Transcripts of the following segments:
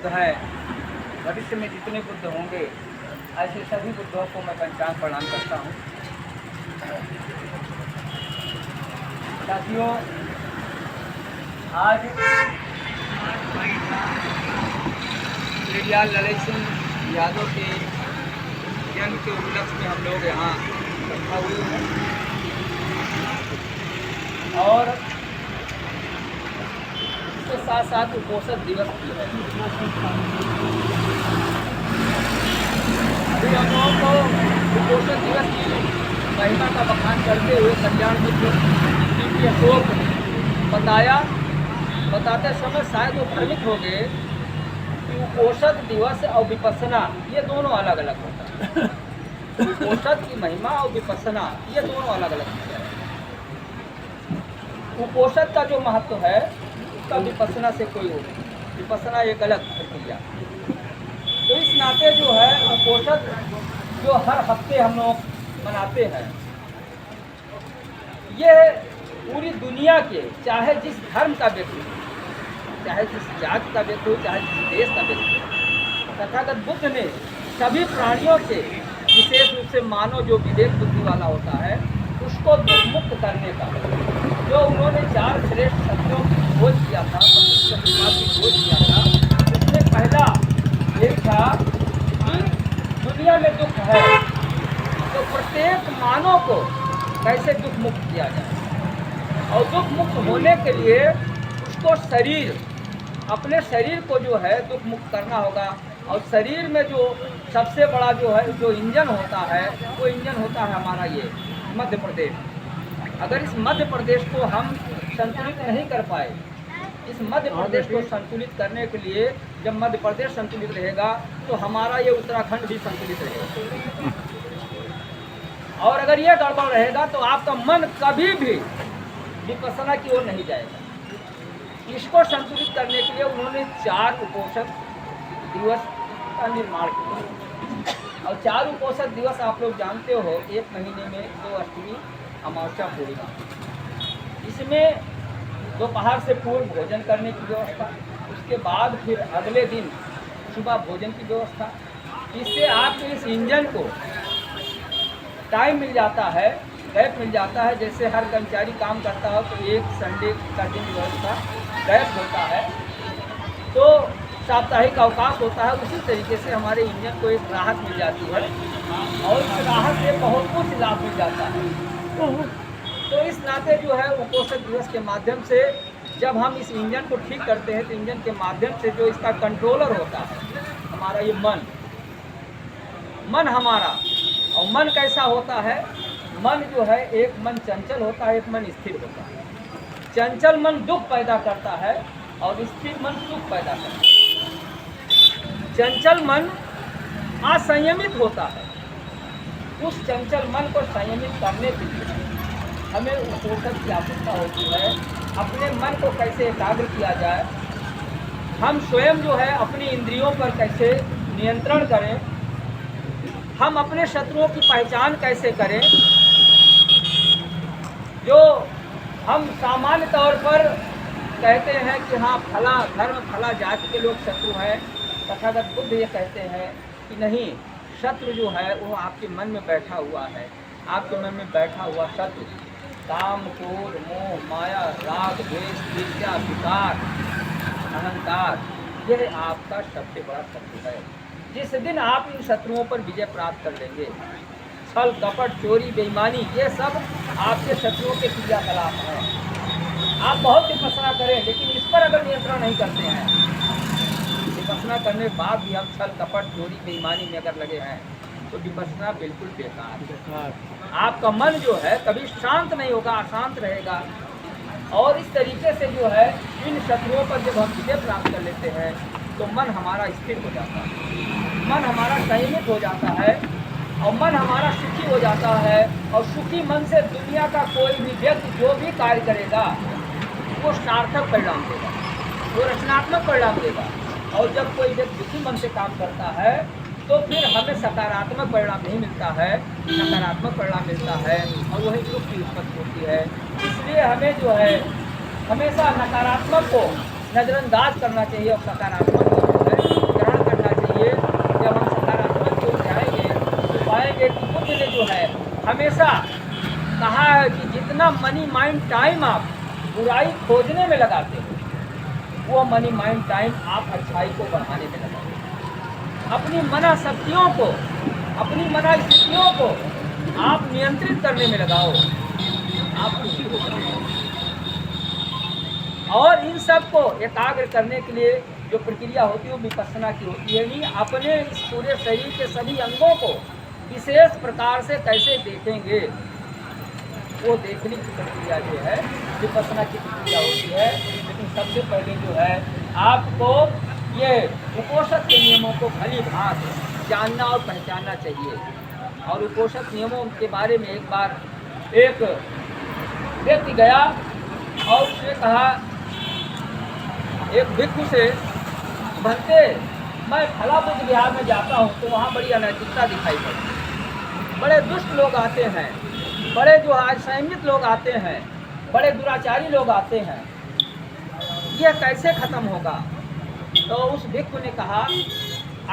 बुद्ध हैं, भविष्य में जितने बुद्ध होंगे ऐसे सभी बुद्धों को मैं पंचांग प्रणाम करता हूँ। साथियों, आज श्री ललित सिंह यादव के जन्म के उपलक्ष्य में हम लोग यहाँ इकट्ठा हुए हैं और इसके साथ साथ उपोषण दिवस भी है। अभी हम लोगों को उपोषण दिवस की महिमा का बखान करते हुए कल्याण मित्र के अशोक बताते समय शायद वो भ्रमित हो गए कि उपोषण दिवस और विपස්සना ये दोनों अलग अलग होता है। उपोषण की महिमा और विपස්සना ये दोनों अलग अलग होता है। उपोषण का जो महत्व है उसका विपස්සना से कोई हो नहीं, विपස්සना एक अलग प्रक्रिया। तो इस नाते जो है उपोषण जो हर हफ्ते हम लोग मनाते हैं, ये पूरी दुनिया के चाहे जिस धर्म का व्यक्ति हो, चाहे जिस जाति का व्यक्ति हो, चाहे जिस देश का व्यक्ति हो, तथागत बुद्ध ने सभी प्राणियों से विशेष रूप से मानव जो विवेक बुद्धि वाला होता है उसको दुख मुक्त करने का जो उन्होंने 4 श्रेष्ठ सत्यों की खोज किया था, की खोज किया था, उसमें पहला ये था कि दुनिया में दुख है तो प्रत्येक मानव को कैसे दुख मुक्त किया जाए, और दुख मुक्त होने के लिए उसको अपने शरीर को जो है दुख मुक्त करना होगा। और शरीर में जो सबसे बड़ा जो है जो इंजन होता है वो इंजन होता है हमारा ये मध्य प्रदेश। अगर इस मध्य प्रदेश को हम संतुलित नहीं कर पाए, इस मध्य प्रदेश को संतुलित करने के लिए जब मध्य प्रदेश संतुलित रहेगा तो हमारा ये उत्तराखंड भी संतुलित रहेगा। और अगर ये गड़बड़ रहेगा तो आपका मन कभी भी विपස්සना की ओर नहीं जाएगा। इसको संतुलित करने के लिए उन्होंने 4 उपोषण दिवस का निर्माण किया। और 4 उपोषण दिवस आप लोग जानते हो, 1 महीने में 2 अष्टमी, अमावस्या, पूर्णिमा। इसमें दोपहर से पूर्व भोजन करने की व्यवस्था, उसके बाद फिर अगले दिन सुबह भोजन की व्यवस्था। इससे आपके इस इंजन को टाइम मिल जाता है, गैप मिल जाता है। जैसे हर कर्मचारी काम करता हो तो एक संडे का दिन व्यवस्था गैप होता है, तो साप्ताहिक अवकाश होता है। उसी तरीके से हमारे इंजन को एक राहत मिल जाती है और इस राहत से बहुत कुछ लाभ मिल जाता है। तो इस नाते जो है उपोषण दिवस के माध्यम से जब हम इस इंजन को ठीक करते हैं तो इंजन के माध्यम से जो इसका कंट्रोलर होता है हमारा ये मन हमारा, और मन कैसा होता है, मन जो है एक मन चंचल होता है, एक मन स्थिर होता है। चंचल मन दुख पैदा करता है और स्थिर मन सुख पैदा करता है। चंचल मन असंयमित होता है। उस चंचल मन को संयमित करने के लिए हमें उपोषण की आवश्यकता होती है। अपने मन को कैसे एकाग्र किया जाए, हम स्वयं जो है अपनी इंद्रियों पर कैसे नियंत्रण करें, हम अपने शत्रुओं की पहचान कैसे करें। जो हम सामान्य तौर पर कहते हैं कि हाँ फला धर्म फला जाति के लोग शत्रु हैं, तथागत बुद्ध ये कहते हैं कि नहीं, शत्रु जो है वो आपके मन में बैठा हुआ है। आपके मन में बैठा हुआ शत्रु काम, क्रोध, मोह, माया, राग, द्वेष, ईर्ष्या, विकार, अहंकार, यह आपका सबसे बड़ा शत्रु है। जिस दिन आप इन शत्रुओं पर विजय प्राप्त कर लेंगे, छल, कपट, चोरी, बेईमानी, ये सब आपके शत्रुओं के क्रियाकलाप हैं। आप बहुत विपස්සना करें लेकिन इस पर अगर नियंत्रण नहीं करते हैं, विपස්සना करने के बाद भी हम छल, कपट, चोरी, बेईमानी में अगर लगे हैं तो विपස්සना बिल्कुल बेकार। आपका मन जो है कभी शांत नहीं होगा, अशांत रहेगा। और इस तरीके से जो है इन शत्रुओं पर जब हम विजय प्राप्त कर लेते हैं तो मन हमारा स्थिर हो जाता है, मन हमारा संयमित हो जाता है और मन हमारा सुखी हो जाता है। और सुखी मन से दुनिया का कोई भी व्यक्ति जो भी कार्य करेगा वो सार्थक परिणाम देगा, वो रचनात्मक परिणाम देगा। और जब कोई व्यक्ति दुखी मन से काम करता है तो फिर हमें सकारात्मक परिणाम नहीं मिलता है, नकारात्मक परिणाम मिलता है और वही दुख की उत्पत्ति होती है। इसलिए हमें जो है हमेशा नकारात्मक को नज़रअंदाज करना चाहिए और सकारात्मक को जो है जितना मनी माइंड टाइम आप बुराई खोजने में लगाते हो, वो मनी माइंड टाइम आप अच्छाई को बढ़ाने में लगाओ। अपनी मना शक्तियों को, अपनी मना स्थितियों को आप नियंत्रित करने में लगाओ, आप खुशी हो जाओ। और इन सब को एकाग्र करने के लिए जो प्रक्रिया होती है वो विपස්සना की होती है। नहीं अपने इस पूरे शरीर के सभी अंगों को विशेष प्रकार से कैसे देखेंगे, वो देखने की प्रक्रिया जो है विपස්සना की प्रक्रिया होती है। लेकिन सबसे पहले जो है आपको ये उपोषण के नियमों को भली भांति जानना और पहचानना चाहिए। और उपोषण नियमों के बारे में एक बार एक व्यक्ति गया और उसने कहा एक भिक्षु से, भंते मैं फला बुद्ध विहार में जाता हूँ तो वहाँ बड़ी अनैतिकता दिखाई पड़ती, बड़े दुष्ट लोग आते हैं, बड़े जो असंयमित लोग आते हैं, बड़े दुराचारी लोग आते हैं, ये कैसे ख़त्म होगा? तो उस भिक्षु ने कहा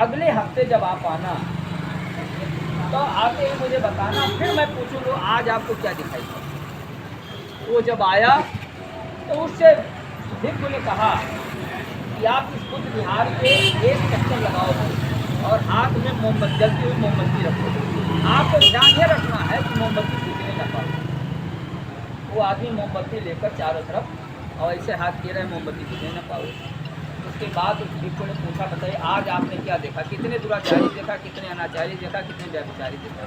अगले हफ्ते जब आप आना तो आके ही मुझे बताना, फिर मैं पूछूंगा आज आपको क्या दिखाई पड़ा। वो जब आया तो उससे भिक्षु ने कहा कि आप इस बुद्ध विहार पे एक चक्कर लगाओ और हाथ में मोमबत्ती, जलती हुई मोमबत्ती रखो। आपको ध्यान ये रखना है कि मोमबत्ती बुझने न पाओ। वो आदमी मोमबत्ती लेकर चारों तरफ और ऐसे हाथ गिर रहे, मोमबत्ती बुझने न पाओ। उसके बाद उस भिक्षु ने पूछा बताइए आज आपने क्या देखा, कितने दुराचारी देखा, कितने अनाचारी देखा, कितने व्यभिचारी देखा?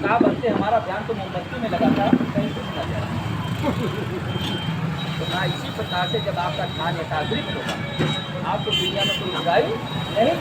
कहा बनते हमारा ध्यान तो मोमबत्ती में लगा था, कहीं कुछ न जाए। तो ना इसी प्रकार से जब आपका ध्यान एकाग्रित होगा आपको दुनिया में कोई बुराई नहीं